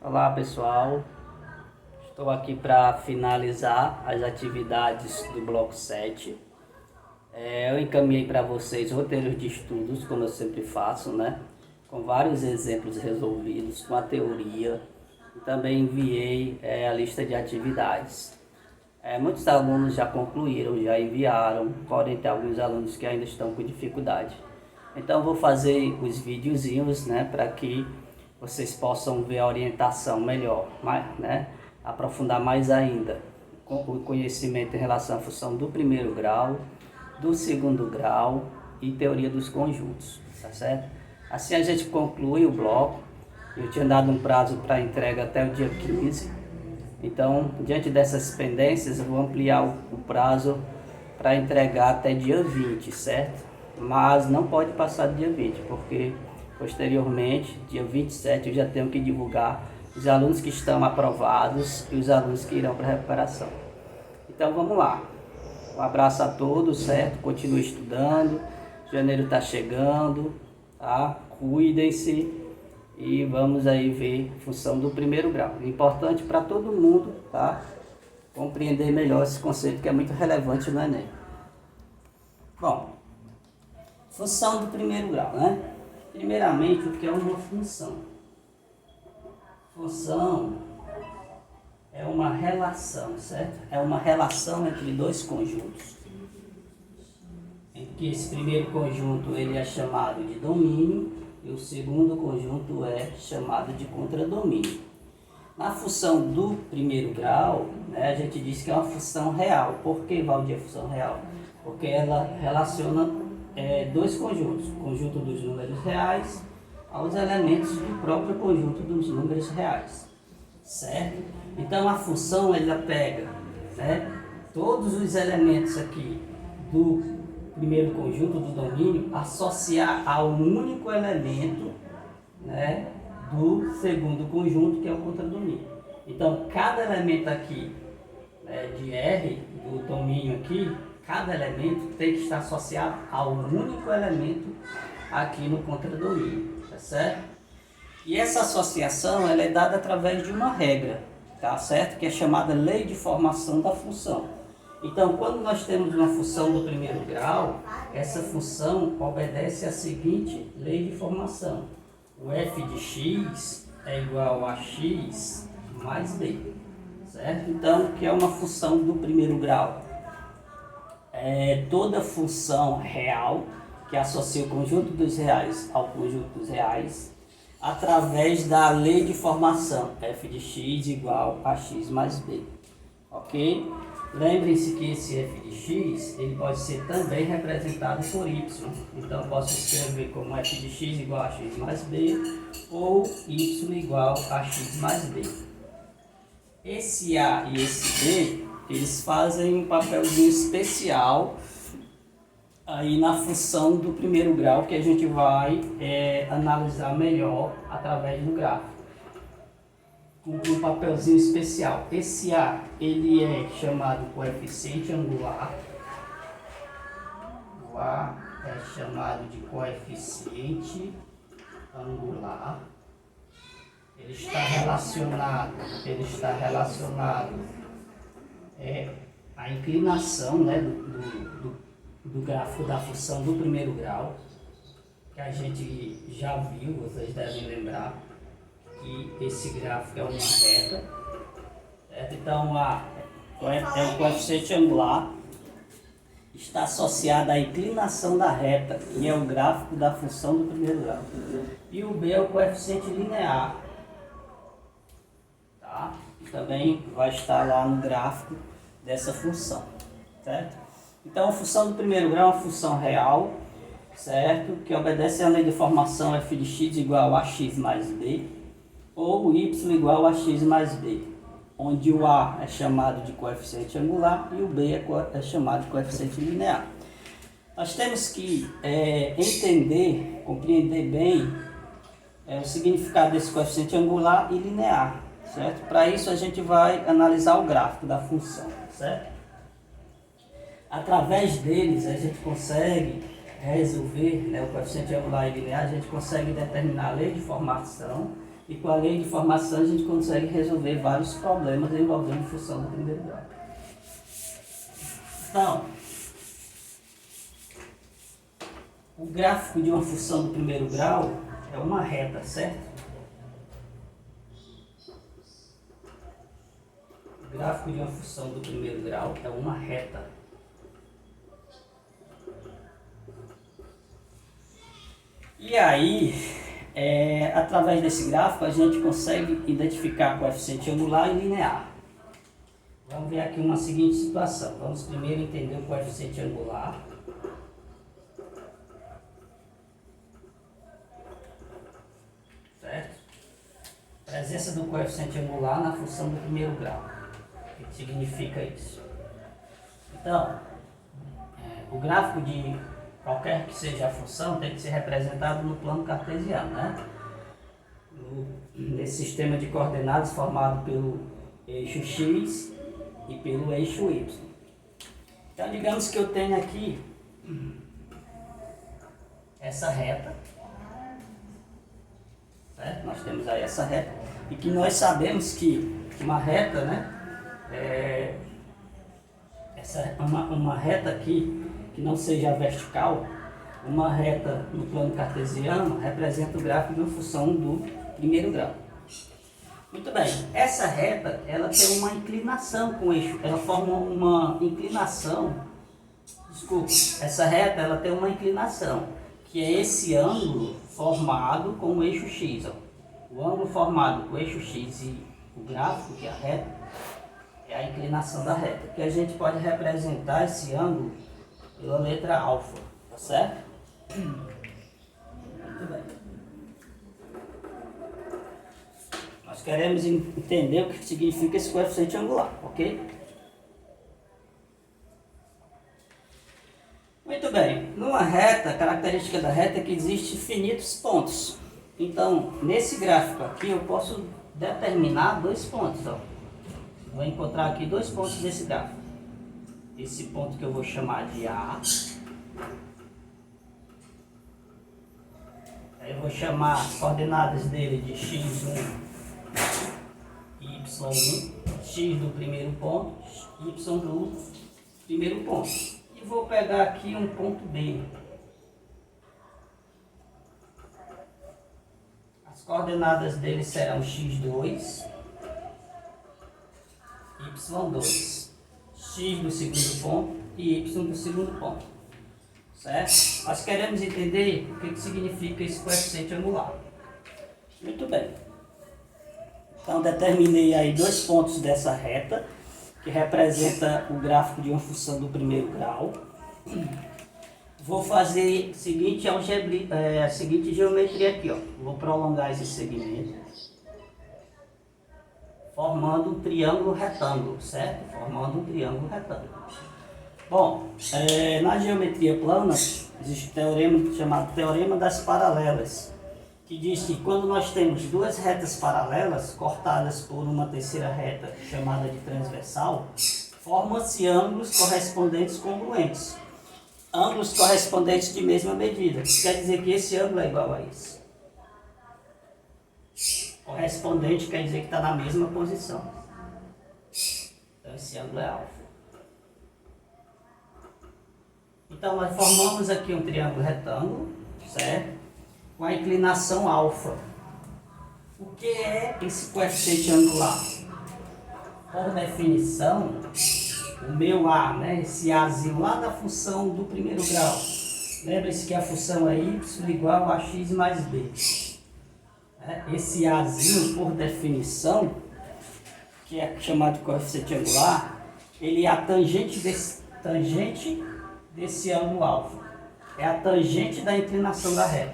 Olá pessoal, estou aqui para finalizar as atividades do bloco 7. Eu encaminhei para vocês roteiros de estudos, como eu sempre faço, né? Com vários exemplos resolvidos, com a teoria. E também enviei a lista de atividades. Muitos alunos já concluíram, já enviaram, porém tem alguns alunos que ainda estão com dificuldade. Então vou fazer os videozinhos, né, para que vocês possam ver a orientação melhor, né? Aprofundar mais ainda o conhecimento em relação à função do primeiro grau, do segundo grau e teoria dos conjuntos, tá certo? Assim a gente conclui o bloco. Eu tinha dado um prazo para entrega até o dia 15, então diante dessas pendências eu vou ampliar o prazo para entregar até dia 20, certo? Mas não pode passar do dia 20, porque posteriormente, dia 27, eu já tenho que divulgar os alunos que estão aprovados e os alunos que irão para a recuperação. Então vamos lá. Um abraço a todos, certo? Continue estudando. Janeiro está chegando, tá? Cuidem-se e vamos aí ver a função do primeiro grau. Importante para todo mundo, tá? Compreender melhor esse conceito que é muito relevante no Enem. Bom, função do primeiro grau, né? Primeiramente, o que é uma função? Função é uma relação, certo? É uma relação entre dois conjuntos. Em que esse primeiro conjunto ele é chamado de domínio e o segundo conjunto é chamado de contradomínio. Na função do primeiro grau, né, a gente diz que é uma função real. Por que, Valdir, é função real? Porque ela relaciona dois conjuntos, o conjunto dos números reais aos elementos do próprio conjunto dos números reais, certo? Então a função ela pega, né, todos os elementos aqui do primeiro conjunto do domínio, associar a um único elemento, né, do segundo conjunto, que é o contradomínio. Então cada elemento aqui, né, de R do domínio aqui, cada elemento tem que estar associado a um único elemento aqui no contradomínio, tá certo? E essa associação ela é dada através de uma regra, tá certo? Que é chamada lei de formação da função. Então, quando nós temos uma função do primeiro grau, essa função obedece à seguinte lei de formação. O f de x é igual a x mais b, certo? Então, o que é uma função do primeiro grau? Toda função real que associa o conjunto dos reais ao conjunto dos reais através da lei de formação f de x igual a x mais b, ok? Lembrem-se que esse f de x ele pode ser também representado por y, então eu posso escrever como f de x igual a x mais b ou y igual a x mais b. Esse a e esse b eles fazem um papelzinho especial aí na função do primeiro grau que a gente vai analisar melhor através do gráfico. Um papelzinho especial. Esse A ele é chamado coeficiente angular. O A é chamado de coeficiente angular. Ele está relacionado a inclinação, né, do gráfico da função do primeiro grau, que a gente já viu, vocês devem lembrar que esse gráfico é uma reta, certo? Então o coeficiente angular está associado à inclinação da reta, que é o gráfico da função do primeiro grau. E o B é o coeficiente linear, tá? Também vai estar lá no gráfico dessa função, certo? Então a função do primeiro grau é uma função real, certo? Que obedece à lei de formação f de x igual a x mais b ou y igual a x mais b, onde o a é chamado de coeficiente angular e o b é chamado de coeficiente linear. Nós temos que entender, compreender bem o significado desse coeficiente angular e linear, certo? Para isso a gente vai analisar o gráfico da função, certo? Através deles a gente consegue resolver, né, o coeficiente angular e linear, a gente consegue determinar a lei de formação E com a lei de formação a gente consegue resolver vários problemas envolvendo função do primeiro grau. Então, o gráfico de uma função do primeiro grau é uma reta, certo? O gráfico de uma função do primeiro grau é uma reta. E aí, através desse gráfico, a gente consegue identificar coeficiente angular e linear. Vamos ver aqui uma seguinte situação. Vamos primeiro entender o coeficiente angular. Certo? Presença do coeficiente angular na função do primeiro grau. O que significa isso? Então, o gráfico de qualquer que seja a função tem que ser representado no plano cartesiano, né? Nesse sistema de coordenadas formado pelo eixo x e pelo eixo y. Então, digamos que eu tenho aqui essa reta, certo? Nós temos aí essa reta, e que nós sabemos que uma reta, né? Uma reta aqui, que não seja vertical, uma reta no plano cartesiano representa o gráfico de uma função do primeiro grau. Muito bem, essa reta ela tem uma inclinação com o eixo, ela forma uma inclinação, essa reta ela tem uma inclinação, que é esse ângulo formado com o eixo x. Ó. O ângulo formado com o eixo x e o gráfico, que é a reta, é a inclinação da reta, que a gente pode representar esse ângulo pela letra alfa, tá certo? Muito bem. Nós queremos entender o que significa esse coeficiente angular, ok? Muito bem. Numa reta, a característica da reta é que existem infinitos pontos. Então, nesse gráfico aqui, eu posso determinar dois pontos. Ó. Vou encontrar aqui dois pontos desse gráfico. Esse ponto que eu vou chamar de A. Aí eu vou chamar as coordenadas dele de x1 e y1. X do primeiro ponto, y do primeiro ponto. E vou pegar aqui um ponto B. As coordenadas dele serão x2, y2. X do segundo ponto e y do segundo ponto, certo? Nós queremos entender o que significa esse coeficiente angular. Muito bem. Então, determinei aí dois pontos dessa reta, que representa o gráfico de uma função do primeiro grau. Vou fazer a seguinte geometria aqui, ó. Vou prolongar esse segmento, formando um triângulo retângulo, certo? Formando um triângulo retângulo. Bom, na geometria plana, existe um teorema chamado Teorema das Paralelas, que diz que quando nós temos duas retas paralelas, cortadas por uma terceira reta chamada de transversal, formam-se ângulos correspondentes congruentes. Ângulos correspondentes de mesma medida. Quer dizer que esse ângulo é igual a esse. Correspondente quer dizer que está na mesma posição. Então esse ângulo é alfa. Então nós formamos aqui um triângulo retângulo, certo? Com a inclinação alfa. O que é esse coeficiente angular? Por definição, o meu A, né? Esse Azinho lá da função do primeiro grau. Lembre-se que a função é y igual a x mais b. Esse Azinho, por definição, que é chamado de coeficiente angular, ele é a tangente desse ângulo alfa. É a tangente da inclinação da reta.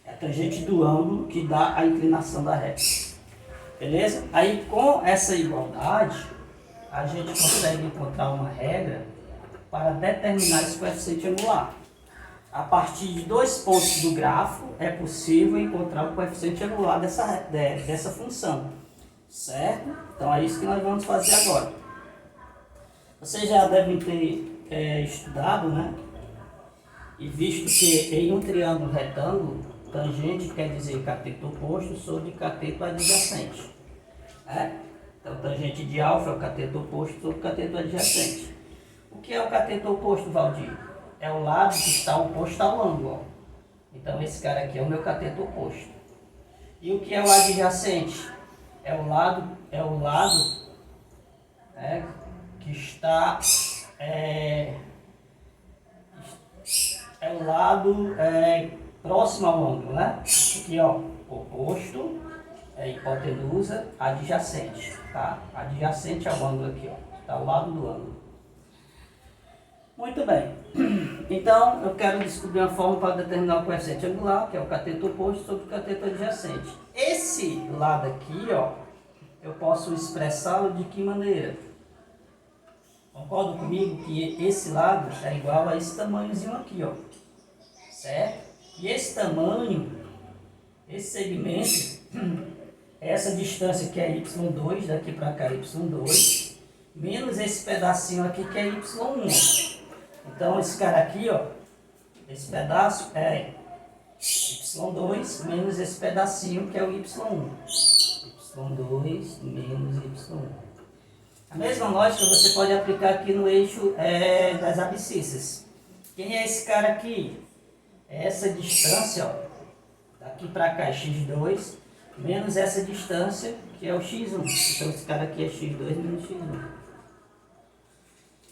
É a tangente do ângulo que dá a inclinação da reta. Beleza? Aí com essa igualdade, a gente consegue encontrar uma regra para determinar esse coeficiente angular. A partir de dois pontos do gráfico, é possível encontrar o coeficiente angular dessa função. Certo? Então é isso que nós vamos fazer agora. Vocês já devem ter estudado, né? E visto que em um triângulo retângulo, tangente quer dizer cateto oposto sobre cateto adjacente. Então, tangente de alfa é o cateto oposto sobre o cateto adjacente. O que é o cateto oposto, Valdir? É o lado que está oposto ao ângulo. Então, esse cara aqui é o meu cateto oposto. E o que é o adjacente? É o lado que está... É o lado próximo ao ângulo, né? Aqui, ó, oposto, hipotenusa, adjacente, tá? Adjacente ao ângulo aqui, ó, está ao lado do ângulo. Muito bem. Então, eu quero descobrir uma forma para determinar o coeficiente angular, que é o cateto oposto sobre o cateto adjacente. Esse lado aqui, ó, eu posso expressá-lo de que maneira? Concorda comigo que esse lado é igual a esse tamanhozinho aqui, ó. Certo? E esse tamanho, esse segmento, essa distância que é y2, daqui para cá y2, menos esse pedacinho aqui que é y1. Então esse cara aqui, ó, esse pedaço é y2 menos esse pedacinho que é o y1. y2 menos y1. A mesma lógica você pode aplicar aqui no eixo das abscissas. Quem é esse cara aqui? Essa distância, ó, daqui para cá é x2, menos essa distância, que é o x1. Então, esse cara aqui é x2 menos x1.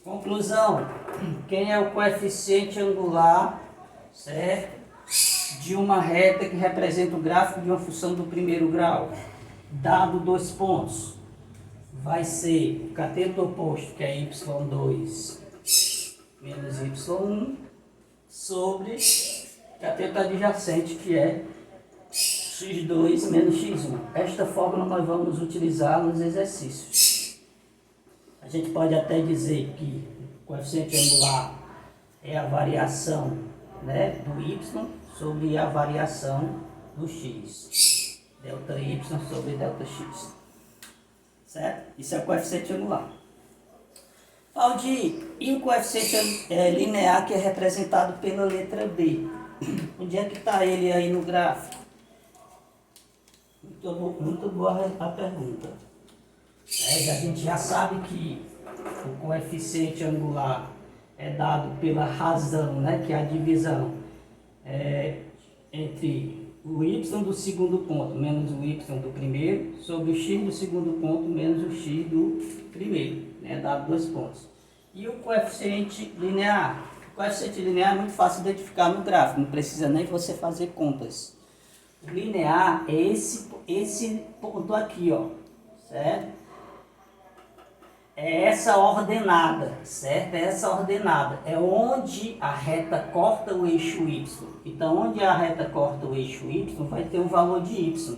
Conclusão. Quem é o coeficiente angular, certo, de uma reta que representa o gráfico de uma função do primeiro grau? Dado 2 pontos. Vai ser o cateto oposto, que é y2 menos y1, sobre cateto adjacente, que é x2 menos x1. Esta fórmula nós vamos utilizar nos exercícios. A gente pode até dizer que o coeficiente angular é a variação, né, do y sobre a variação do x. Delta y sobre delta x. Certo? Isso é o coeficiente angular. Valdir, e o coeficiente linear, que é representado pela letra B? Onde é que está ele aí no gráfico? Muito boa a pergunta. A gente já sabe que o coeficiente angular é dado pela razão, né, que é a divisão entre o y do segundo ponto menos o y do primeiro sobre o x do segundo ponto menos o x do primeiro, né, dado 2 pontos. E o coeficiente linear? O coeficiente linear é muito fácil de identificar no gráfico, não precisa nem você fazer contas. O linear é esse ponto aqui, ó, certo? É essa ordenada, certo? É essa ordenada. É onde a reta corta o eixo y. Então, onde a reta corta o eixo y, vai ter um valor de y,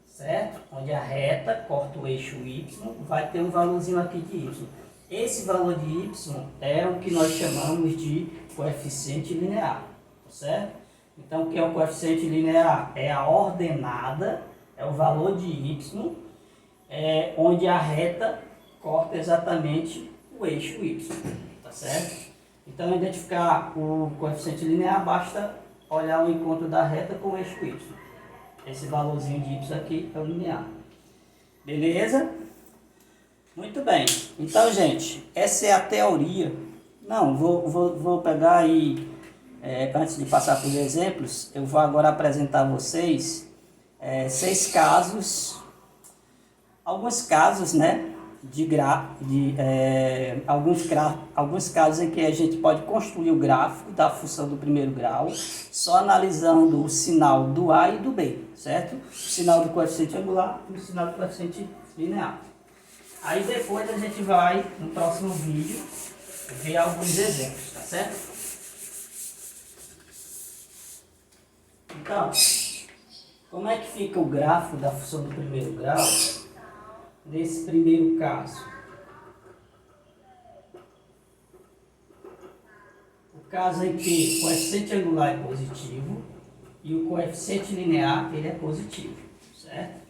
certo? Onde a reta corta o eixo y, vai ter um valorzinho aqui de y. Esse valor de y é o que nós chamamos de coeficiente linear, certo? Então, o que é o coeficiente linear? É a ordenada, é o valor de y, onde a reta corta exatamente o eixo y, tá certo? Então, identificar o coeficiente linear, basta olhar o encontro da reta com o eixo y. Esse valorzinho de y aqui é o linear. Beleza? Muito bem. Então, gente, essa é a teoria. Não, vou pegar aí, antes de passar para os exemplos, eu vou agora apresentar a vocês 6 casos, alguns casos, né, alguns casos em que a gente pode construir o gráfico da função do primeiro grau, só analisando o sinal do A e do B, certo? O sinal do coeficiente angular e o sinal do coeficiente linear. Aí depois a gente vai, no próximo vídeo, ver alguns exemplos, tá certo? Então, como é que fica o gráfico da função do primeiro grau nesse primeiro caso? O caso em que o coeficiente angular é positivo e o coeficiente linear ele é positivo, certo?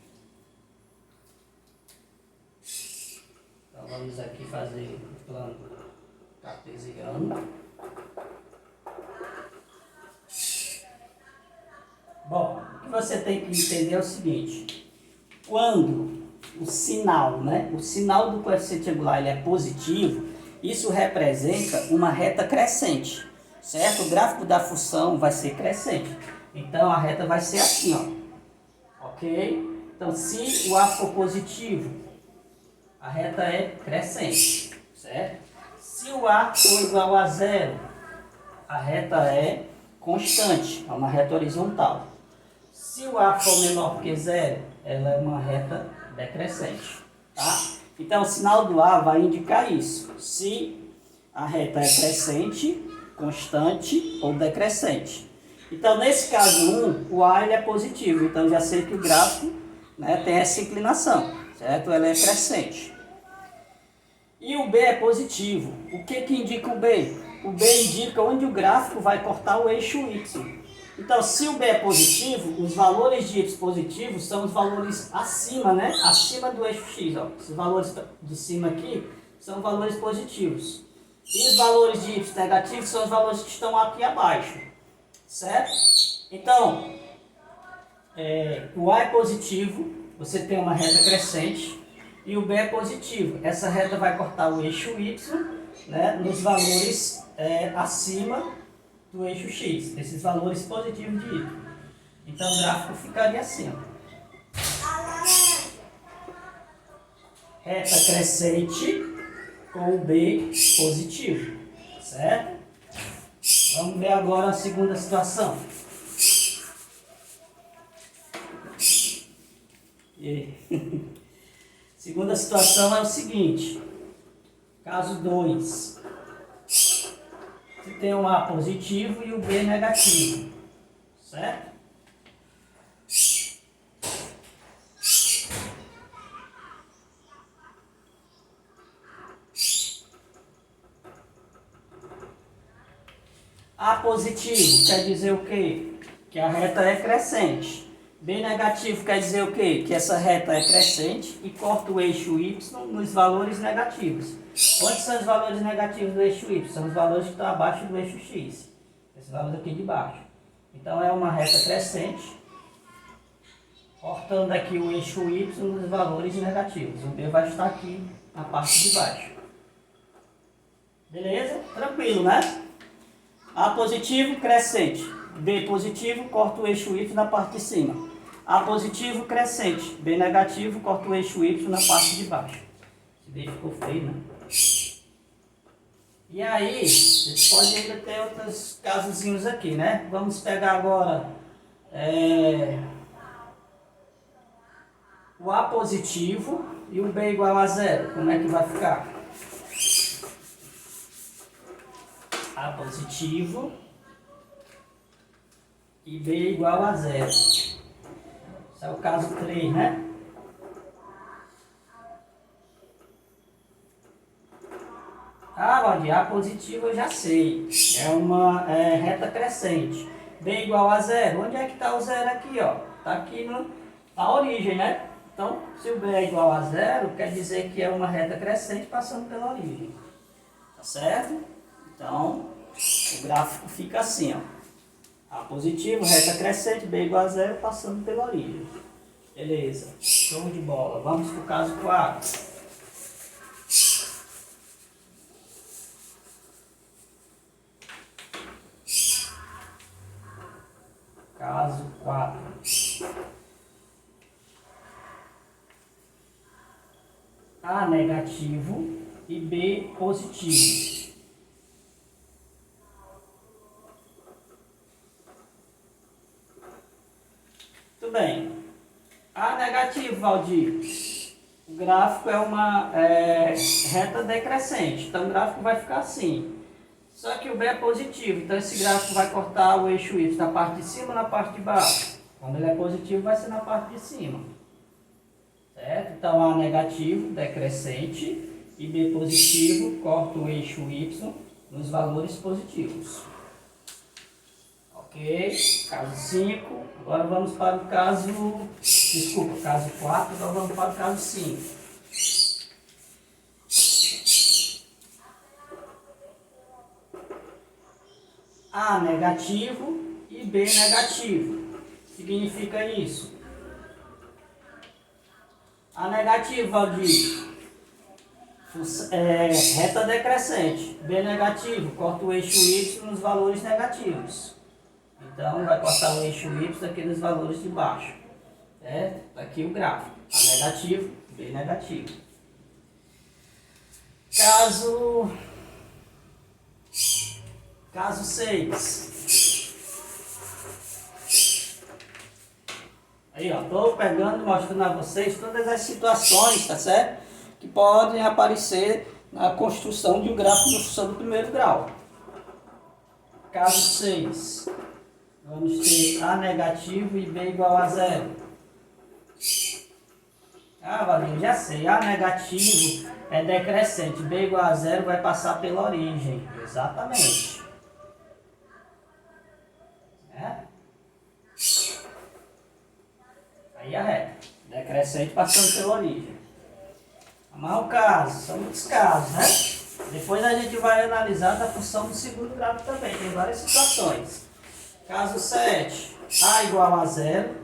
Então vamos aqui fazer o plano cartesiano. Bom, o que você tem que entender é o seguinte. Quando o sinal, né, o sinal do coeficiente angular ele é positivo, isso representa uma reta crescente, certo? O gráfico da função vai ser crescente. Então, a reta vai ser assim, ó. Ok? Então, se o A for positivo, a reta é crescente, certo? Se o A for igual a zero, a reta é constante, é uma reta horizontal. Se o A for menor que zero, ela é uma reta decrescente, tá? Então, o sinal do A vai indicar isso. Se a reta é crescente, constante ou decrescente. Então, nesse caso 1, o A ele é positivo. Então, já sei que o gráfico, né, tem essa inclinação, certo? Ela é crescente. E o B é positivo. O que que indica o B? O B indica onde o gráfico vai cortar o eixo Y. Então, se o B é positivo, os valores de Y positivos são os valores acima, né? Acima do eixo X. Ó. Esses valores de cima aqui são valores positivos. E os valores de Y negativos são os valores que estão aqui abaixo. Certo? Então, o A é positivo, você tem uma reta crescente. E o B é positivo. Essa reta vai cortar o eixo Y, né, nos valores acima do eixo X. Esses valores positivos de Y. Então o gráfico ficaria assim. Ó. Reta crescente com o B positivo. Certo? Vamos ver agora a segunda situação. Segunda situação é o seguinte. Caso 2. Você tem um A positivo e o B negativo. Certo? A positivo quer dizer o quê? Que a reta é crescente. B negativo quer dizer o quê? Que essa reta é crescente e corta o eixo Y nos valores negativos. Onde são os valores negativos do eixo Y? São os valores que estão abaixo do eixo X. Esses valores aqui de baixo. Então é uma reta crescente, cortando aqui o eixo Y nos valores negativos. O B vai estar aqui na parte de baixo. Beleza? Tranquilo, né? A positivo, crescente. B positivo, corta o eixo Y na parte de cima. A positivo, crescente. B negativo, corta o eixo Y na parte de baixo. Esse B ficou feio, né? E aí, a gente pode ainda ter outros casozinhos aqui, né? Vamos pegar agora o A positivo e o B igual a zero. Como é que vai ficar? A positivo e B igual a zero. Esse é o caso 3, né? Ah, Valdir, A positivo eu já sei. É uma reta crescente. B igual a zero. Onde é que está o zero aqui, ó? Está aqui na origem, né? Então, se o B é igual a zero, quer dizer que é uma reta crescente passando pela origem. Tá certo? Então, o gráfico fica assim, ó. A positivo, reta crescente, B igual a zero, passando pela origem. Beleza, show de bola. Vamos para o caso 4. Caso 4. A negativo e B positivo. Muito bem. A negativo, Valdir. O gráfico é uma reta decrescente. Então o gráfico vai ficar assim. Só que o B é positivo. Então esse gráfico vai cortar o eixo Y na parte de cima ou na parte de baixo. Quando ele é positivo, vai ser na parte de cima. Certo? Então A negativo, decrescente. E B positivo, corta o eixo Y nos valores positivos. Ok? Caso 5. Agora vamos para o caso... Desculpa, caso 4. Agora vamos para o caso 5. A negativo e B negativo. E significa isso? A negativa, Valdir, reta decrescente. B negativo, corta o eixo Y nos valores negativos. Então, vai cortar o eixo Y aqui nos valores de baixo. Certo? Aqui o gráfico. A negativo, B negativo. Caso 6. Aí, ó, tô pegando, mostrando a vocês todas as situações, tá certo? Que podem aparecer na construção de um gráfico de função do primeiro grau. Caso 6. Vamos ter A negativo e B igual a 0. Ah, Valinho, já sei. A negativo é decrescente. B igual a 0 vai passar pela origem. Exatamente. Aí a reta. Decrescente passando pela origem. Amarra o caso. São muitos casos, né? Depois a gente vai analisar da função do segundo grau também. Tem várias situações. Caso 7. A igual a 0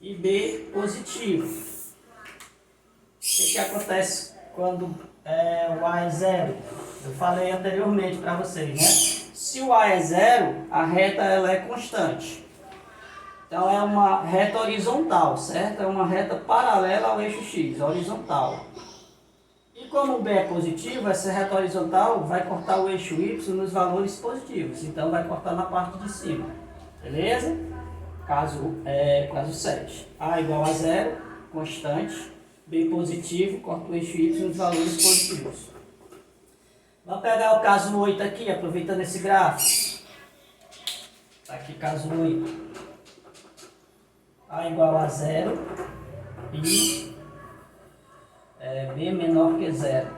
e B positivo. O que acontece quando o A é 0? Eu falei anteriormente para vocês, né? Se o A é 0, a reta ela é constante. Então é uma reta horizontal, certo? É uma reta paralela ao eixo X, horizontal. E como o B é positivo, essa reta horizontal vai cortar o eixo Y nos valores positivos. Então vai cortar na parte de cima. Beleza? Caso 7. A igual a 0, constante. B positivo, corta o eixo Y nos valores positivos. Vamos pegar o caso 8 aqui, aproveitando esse gráfico. Tá aqui caso 8. A igual a 0 e B menor que 0.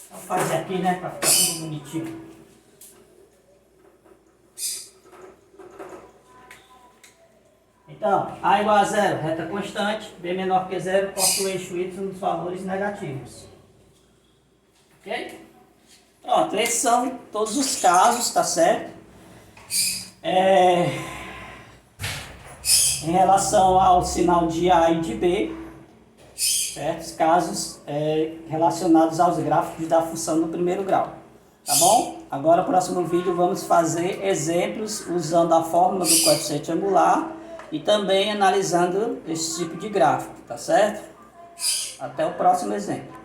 Vamos fazer aqui, né, para ficar tudo bonitinho. Então, A igual a 0, reta constante, B menor que 0, corta o eixo Y nos valores negativos. Ok? Pronto, esses são todos os casos, tá certo? Em relação ao sinal de A e de B, certos casos relacionados aos gráficos da função do primeiro grau. Tá bom? Agora, no próximo vídeo, vamos fazer exemplos usando a fórmula do coeficiente angular e também analisando esse tipo de gráfico, tá certo? Até o próximo exemplo.